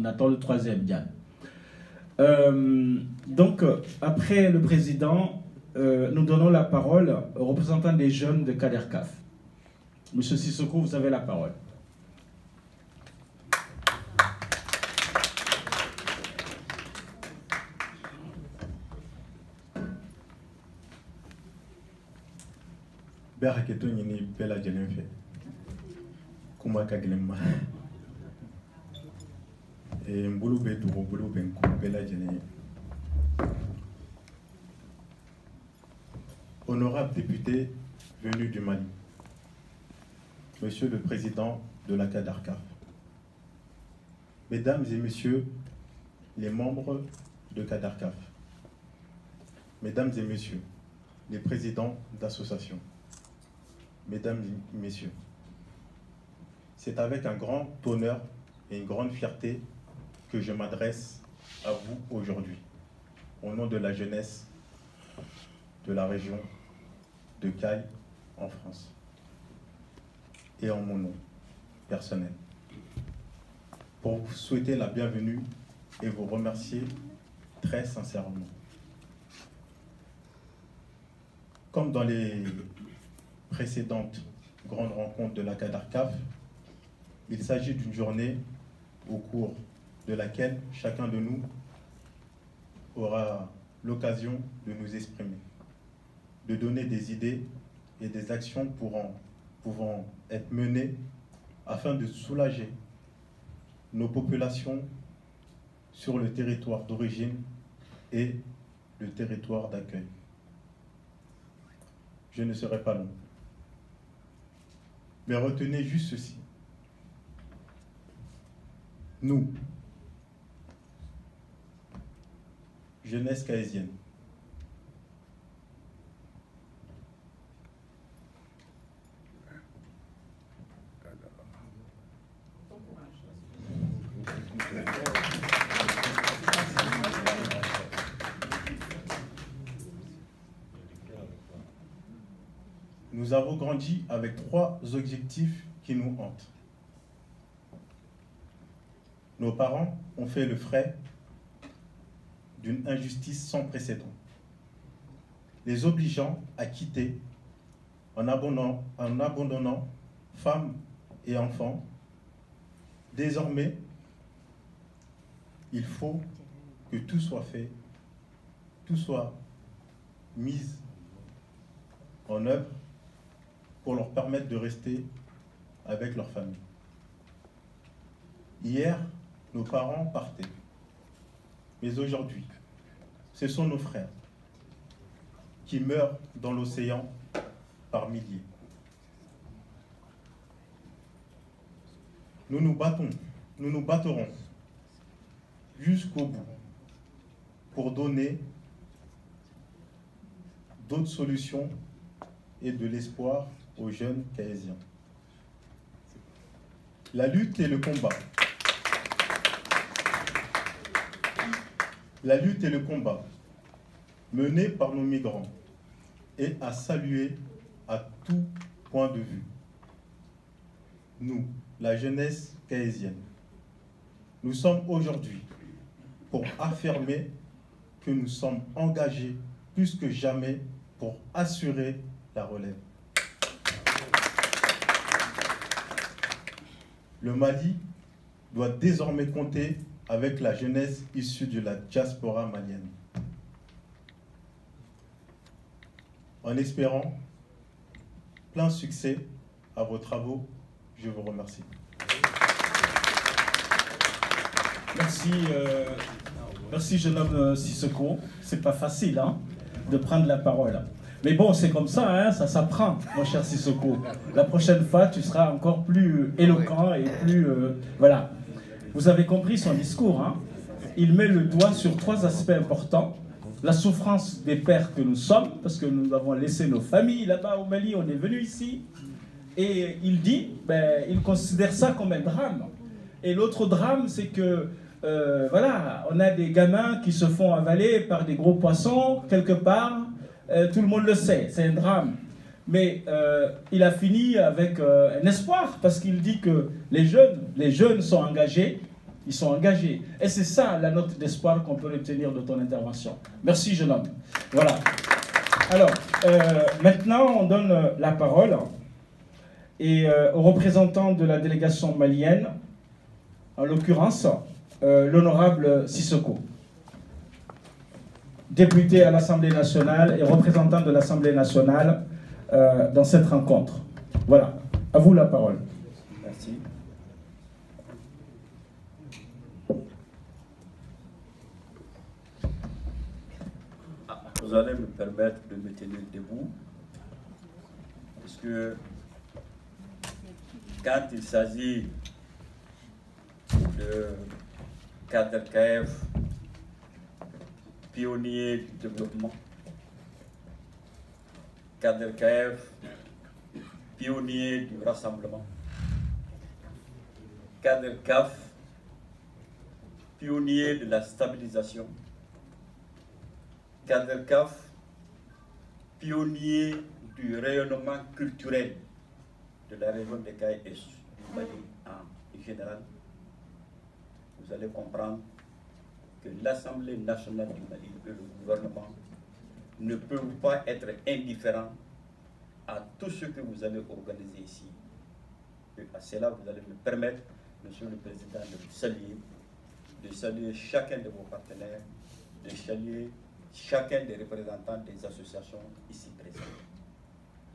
On attend le troisième, Diane. Donc, après le président, nous donnons la parole au représentant des jeunes de CADERCAF. Monsieur Sissoko, vous avez la parole. Beraketo nyini bela jelenfe kuma kaglema et mbulu be dugo bulu ben ko bela jelen. Honorable député venu du Mali, Monsieur le Président de la CADERCAF, Mesdames et Messieurs les membres de CADERCAF, Mesdames et Messieurs les présidents d'associations, Mesdames et Messieurs, c'est avec un grand honneur et une grande fierté que je m'adresse à vous aujourd'hui, au nom de la jeunesse de la région de Caille en France, et en mon nom personnel, pour vous souhaiter la bienvenue et vous remercier très sincèrement. Comme dans les précédentes grandes rencontres de la CADERCAF, il s'agit d'une journée au cours de laquelle chacun de nous aura l'occasion de nous exprimer, de donner des idées et des actions pouvant être menées afin de soulager nos populations sur le territoire d'origine et le territoire d'accueil. Je ne serai pas long. Mais retenez juste ceci. Nous, jeunesse caésienne, nous avons grandi avec 3 objectifs qui nous hantent. Nos parents ont fait le frais d'une injustice sans précédent, les obligeant à quitter en abandonnant femmes et enfants. Désormais, il faut que tout soit fait, tout soit mis en œuvre pour leur permettre de rester avec leur famille. Hier, nos parents partaient, mais aujourd'hui, ce sont nos frères qui meurent dans l'océan par milliers. Nous nous battrons jusqu'au bout pour donner d'autres solutions et de l'espoir aux jeunes caésiens. La lutte et le combat. La lutte et le combat menés par nos migrants est à saluer à tout point de vue. Nous, la jeunesse caésienne, nous sommes aujourd'hui pour affirmer que nous sommes engagés plus que jamais pour assurer la relève. Le Mali doit désormais compter avec la jeunesse issue de la diaspora malienne. En espérant plein succès à vos travaux, je vous remercie. Merci jeune homme Sissoko. C'est pas facile hein, de prendre la parole. Mais bon, c'est comme ça, hein, ça s'apprend, mon cher Sissoko. La prochaine fois, tu seras encore plus éloquent et plus... voilà. Vous avez compris son discours. Hein. Il met le doigt sur 3 aspects importants. La souffrance des pères que nous sommes, parce que nous avons laissé nos familles là-bas au Mali, on est venu ici. Et il dit, il considère ça comme un drame. Et l'autre drame, c'est que, voilà, on a des gamins qui se font avaler par des gros poissons, quelque part. Tout le monde le sait, c'est un drame. Mais il a fini avec un espoir, parce qu'il dit que les jeunes sont engagés Ils sont engagés. Et c'est ça la note d'espoir qu'on peut retenir de ton intervention. Merci, jeune homme. Voilà. Alors, maintenant, on donne la parole aux représentants de la délégation malienne, en l'occurrence, l'honorable Sissoko, député à l'Assemblée nationale et représentant de l'Assemblée nationale dans cette rencontre. Voilà, à vous la parole. Merci. Vous allez me permettre de me tenir debout, parce que quand il s'agit de Kader Kaif, pionnier du développement, Kader Kaif, pionnier du rassemblement, Kader Kaif, pionnier de la stabilisation, Kader Kaif, pionnier du rayonnement culturel de la région de Caille et du Mali en général, vous allez comprendre que l'Assemblée nationale du Mali et le gouvernement ne peuvent pas être indifférents à tout ce que vous allez organiser ici. Et à cela, vous allez me permettre, Monsieur le Président, de saluer chacun de vos partenaires, de saluer chacun des représentants des associations ici présentes.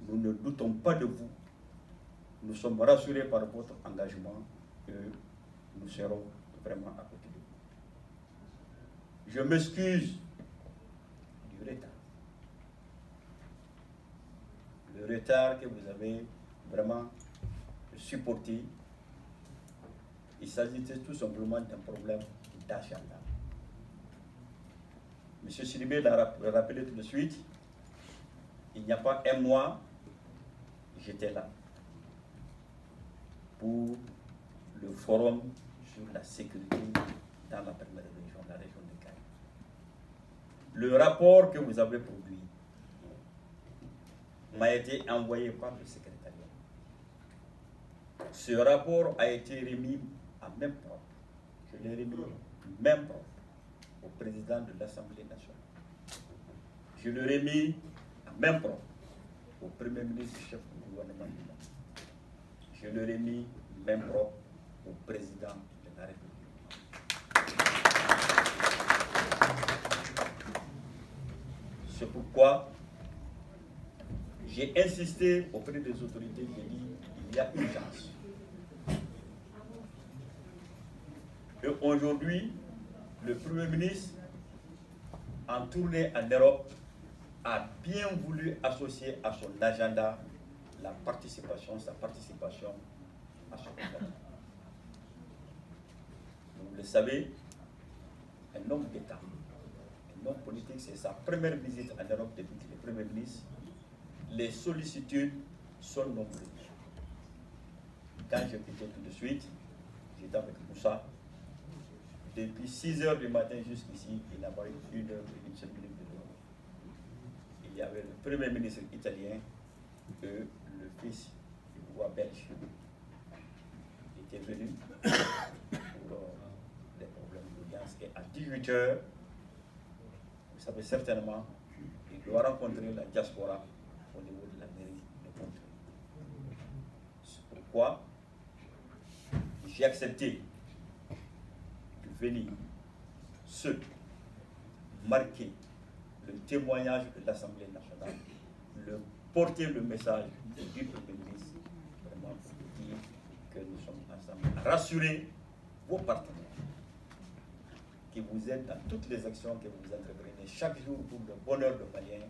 Nous ne doutons pas de vous. Nous sommes rassurés par votre engagement et nous serons vraiment à côté de vous. Je m'excuse du retard. Le retard que vous avez vraiment supporté, il s'agissait tout simplement d'un problème d'agenda. M. Sidibé l'a rappelé tout de suite, il n'y a pas un mois, j'étais là pour le forum sur la sécurité dans la première région, la région de Caille. Le rapport que vous avez produit m'a été envoyé par le secrétariat. Ce rapport a été remis à même propre. Je l'ai remis même propre au président de l'Assemblée nationale. Je le remis à même propre au Premier ministre chef du gouvernement. Je le remis même propre au président de la République. C'est pourquoi j'ai insisté auprès des autorités, j'ai dit il y a urgence. Et aujourd'hui, le Premier ministre, en tournée en Europe, a bien voulu associer à son agenda sa participation à son gouvernement. Vous le savez, un homme d'État, un homme politique, c'est sa première visite en Europe depuis qu'il est Premier ministre. Les sollicitudes sont nombreuses. Quand j'ai quitté tout de suite, j'étais avec Moussa. Depuis 6 h du matin jusqu'ici, il n'a pas eu 1 heure et une seule minute de l'heure. Il y avait le Premier ministre italien et le fils du roi belge. Il était venu pour des problèmes d'audience. Et à 18 h, vous savez certainement, il doit rencontrer la diaspora au niveau de la mairie de Montreuil. C'est pourquoi j'ai accepté de venir marquer le témoignage de l'Assemblée nationale, porter le message du Premier ministre, vraiment pour dire que nous sommes ensemble, rassurer vos partenaires qui vous aident dans toutes les actions que vous entreprenez chaque jour pour le bonheur de Maliens,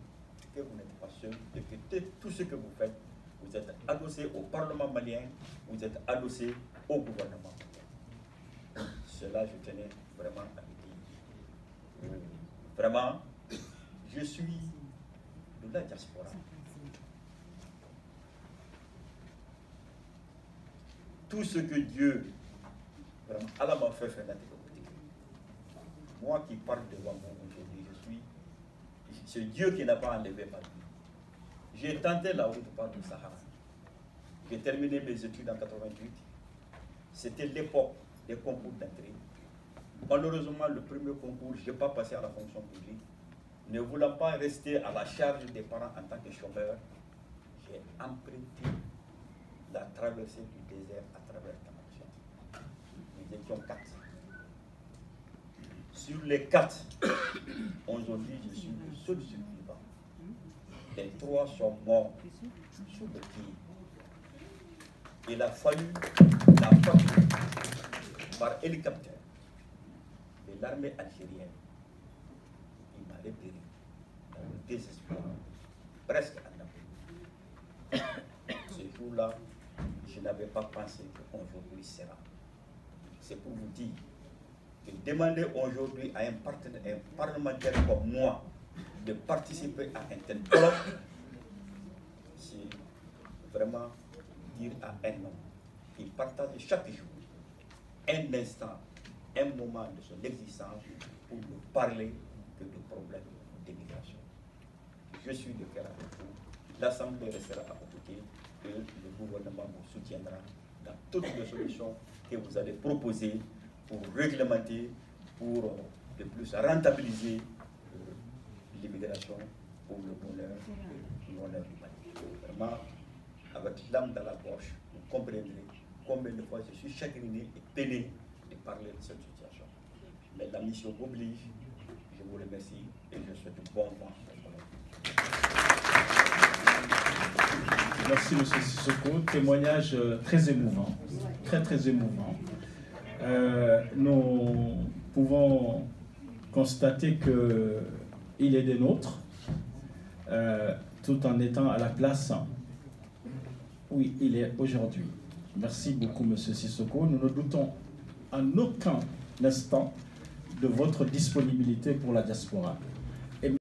que vous n'êtes pas seul et que tout ce que vous faites, vous êtes adossé au Parlement malien, vous êtes adossé au gouvernement. Cela, je tenais vraiment à le dire. Vraiment, je suis de la diaspora. Tout ce que Dieu, vraiment, Allah m'a fait faire la théologie. Moi qui parle devant vous aujourd'hui, c'est Dieu qui n'a pas enlevé ma vie. J'ai tenté la route par le Sahara. J'ai terminé mes études en 88. C'était l'époque des concours d'entrée. Malheureusement, le premier concours, je n'ai pas passé à la fonction publique. Ne voulant pas rester à la charge des parents en tant que chômeur, j'ai emprunté la traversée du désert à travers Tamaction. Nous étions 4. Sur les 4, aujourd'hui, je suis le seul survivant. Les 3 sont morts sur le pied. Il a fallu la force par hélicoptère de l'armée algérienne. Il m'a repéré dans le désespoir, presque en Afrique. Ce jour-là, je n'avais pas pensé qu'aujourd'hui sera. C'est pour vous dire que demander aujourd'hui à un parlementaire comme moi de participer à un tel colloque, c'est vraiment dire à un homme qui partage chaque jour un instant, un moment de son existence pour ne parler que de problèmes d'immigration. Je suis de cœur avec vous. L'Assemblée restera à vos côtés et le gouvernement vous soutiendra dans toutes les solutions que vous allez proposer pour réglementer, pour de plus rentabiliser l'immigration pour le bonheur et l'honneur du pays. Vraiment, avec l'âme dans la poche, vous comprendrez combien de fois je suis chagriné et peiné de parler de cette situation. Mais la mission m'oblige. Je vous remercie et je souhaite bon vent. Merci M. Sissoko, témoignage très émouvant, très émouvant. Nous pouvons constater qu'il est des nôtres, tout en étant à la place où il est aujourd'hui. Merci beaucoup M. Sissoko. Nous ne doutons en aucun instant de votre disponibilité pour la diaspora.